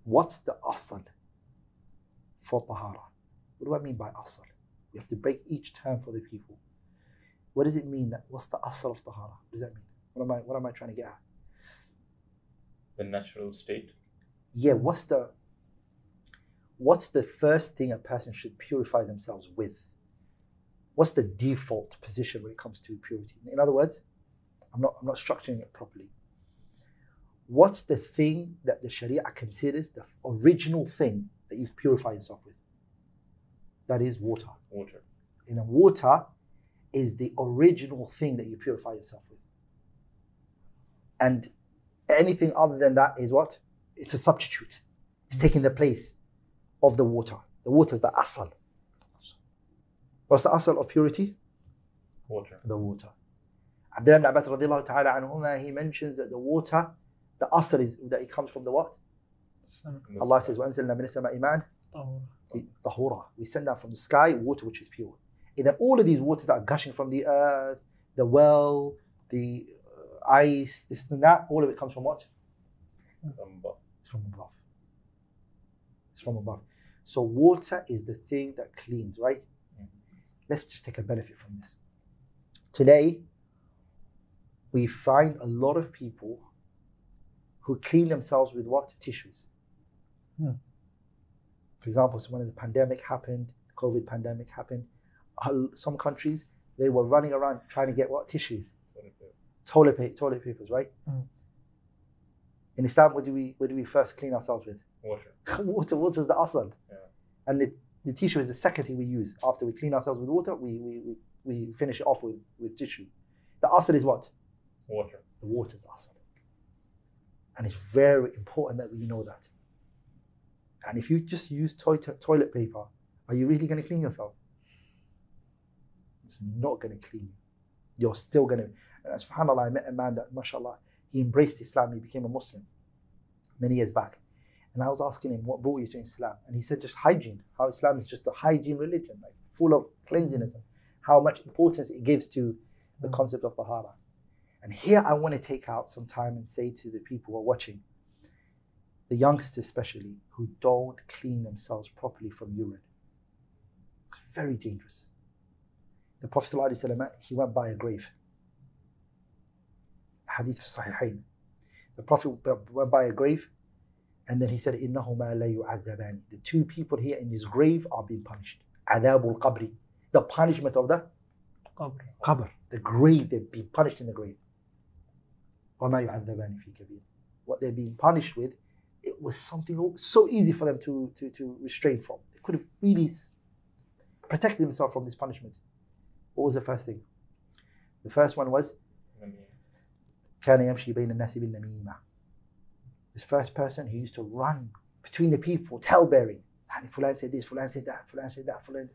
What's the asl for tahara? What do I mean by asl? We have to break each term for the people. What does it mean? What's the asl of tahara? What does that mean? What am I trying to get at? The natural state. Yeah, what's the first thing a person should purify themselves with? What's the default position when it comes to purity? In other words, I'm not structuring it properly. What's the thing that the Sharia considers the original thing that you purify yourself with? That is water. Water. And the water is the original thing that you purify yourself with. And anything other than that is what? It's a substitute. It's taking the place of the water. The water is the asal. What's the asal of purity? Water. The water. Abdulrahman Hassan radiallahu ta'ala anhuma, he mentions that the water, the asal is that it comes from the what? Allah says, وَأَنزَلْنَا مِنَ السَّمَاءِ مَاءً طَهُورًا. We send down from the sky water which is pure. And then all of these waters that are gushing from the earth, the well, the ice, this and that, all of it comes from what? It's from above. It's from above. So water is the thing that cleans, right? Let's just take a benefit from this. Today, we find a lot of people who clean themselves with what? Tissues. For example, so when the pandemic happened, the COVID pandemic happened, some countries, they were running around trying to get what? Tissues. Toilet papers, right? In Islam, what do we first clean ourselves with? Water. Water is the asal. Yeah. And the tissue is the second thing we use. After we clean ourselves with water, we finish it off with tissue. The asal is what? Water. The water is the asal. And it's very important that we know that. And if you just use toilet paper, are you really going to clean yourself? It's not going to clean you. You're still going to... And subhanAllah, I met a man that, mashallah, he embraced Islam, he became a Muslim many years back. And I was asking him, what brought you to Islam? And he said, just hygiene. How Islam is just a hygiene religion, like full of cleanliness, and how much importance it gives to the concept of tahara. And here I want to take out some time and say to the people who are watching, the youngsters especially, who don't clean themselves properly from urine. It's very dangerous. The Prophet ﷺ, he went by a grave. Hadith fi Sahihain. The Prophet went by a grave, and then he said, إِنَّهُمَا لَا يُعَذَّبَانِ. The two people here in this grave are being punished. عَذَابُ الْقَبْرِ. The punishment of the qabr. The grave, they're being punished in the grave. وَمَا يُعَذَّبَانِ فِي كَبِيرٍ. What they're being punished with, it was something so easy for them to restrain from. They could have really protected themselves from this punishment. What was the first thing? The first one was كَانَ يَمْشِي بَيْنَ النَّاسِ بِالنَّمِيمَةِ. This first person, he used to run between the people, tale-bearing. Fulan said this, Fulan said that, Fulan said that, Fulan.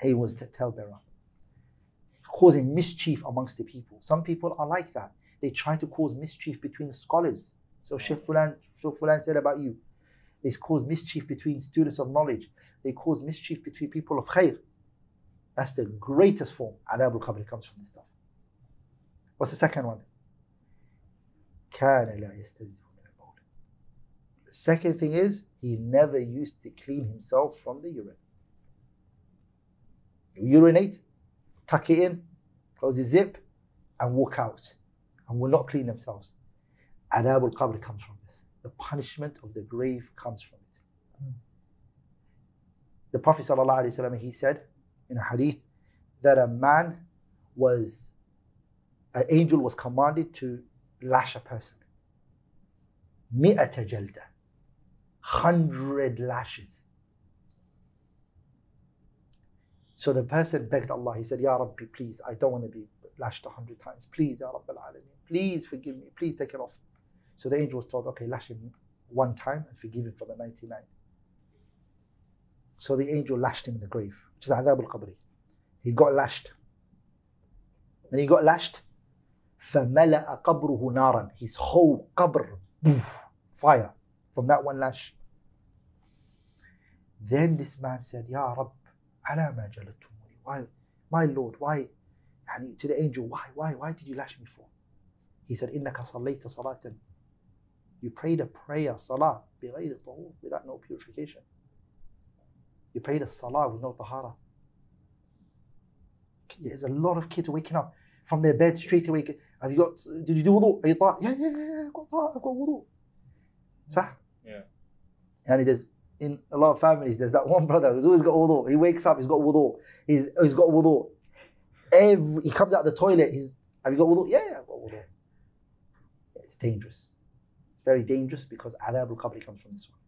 He was the tale-bearer, causing mischief amongst the people. Some people are like that. They try to cause mischief between the scholars. So Sheikh Fulan said about you. They cause mischief between students of knowledge. They cause mischief between people of khair. That's the greatest form. Adab al-Qabr comes from this stuff. What's the second one? كَانَ لَا يَسْتَنزِهُ مِنَ الْبَوْلِ. The second thing is, he never used to clean himself from the urine. You urinate, tuck it in, close the zip, and walk out. And will not clean themselves. Adab al-Qabr comes from this. The punishment of the grave comes from it. The Prophet ﷺ, he said in a hadith that an angel was commanded to lash a person. 100 jalda. 100 lashes. So the person begged Allah, he said, Ya Rabbi, please, I don't want to be lashed 100 times. Please, Ya Rabbi al-Alameen. Please forgive me. Please take it off. So the angel was told, okay, lash him one time and forgive him for the 99. So the angel lashed him in the grave, which is Adab al-Qabri. He got lashed. When he got lashed, فَمَلَأَ قَبْرُهُ نَارًا. His whole qabr, fire from that one lash. Then this man said, Ya Rabb, عَلَى مَا جَلَدْتُمُونِي. Why, my Lord, why? And to the angel, why did you lash me for? He said, إِنَّكَ صَلَّيْتَ صَلَاةً You prayed a prayer, salah, بغير طهور, without no purification. You prayed a salah with no tahara. There's a lot of kids waking up from their bed straight away. Have you got, did you do wudu? Are you tahara? Yeah, I've got wudu. Sah? Yeah. And in a lot of families, there's that one brother who's always got wudu. He wakes up, he's got wudu. He's got wudu. He comes out the toilet, have you got wudu? Yeah, I've got wudu. It's dangerous. It's very dangerous because adab al-qabr comes from this one.